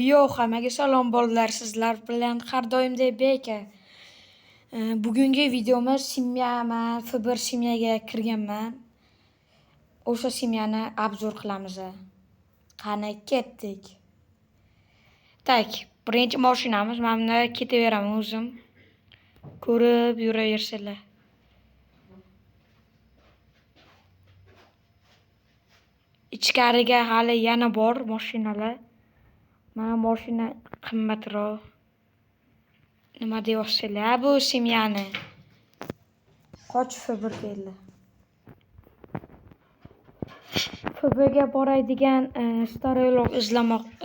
Yo'q, hammaga salom bolalar. Sizlar bilan har doimdek beka. Bugungi videomiz simyaman, F1 simyaga kirganman. O'sha simyani obzor qilamiz. Qani ketdik. Tak, birinchi mashinamiz. Men bunda ketaveraman o'zim. Ko'rib yuraversizlar. Ichkariga hali yana bor mashinalar. Mana mashina qimmatroq. Nima deyapsizlar bu simyani? Qoch F1 keldi. F1ga boradigan staroylog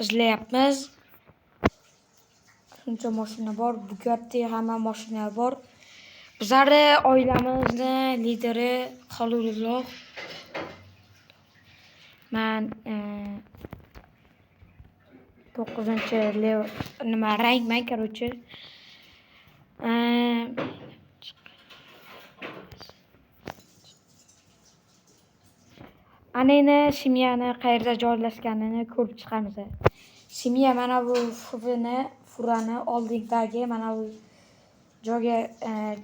izlayapmiz. Shuncha mashina bor, Bugatti hamma mashina bor. Bizlarni oilamizning lideri Xalilulloh. Men 9-nima rangman, короче. Anayni simyani qayerda joylashganini ko'rib chiqamiz. Simya mana bu furani oldidagi mana bu joyga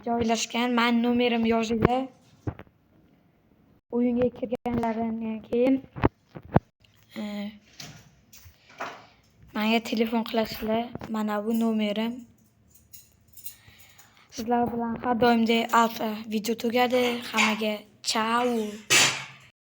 joylashgan. Men nomerim yozinglar. O'yinga kirganlaridan keyin menga telefon qilasizlar. Mana bu nomerim. Sizlar bilan har doimdek video tugadi. Hammaga ciao.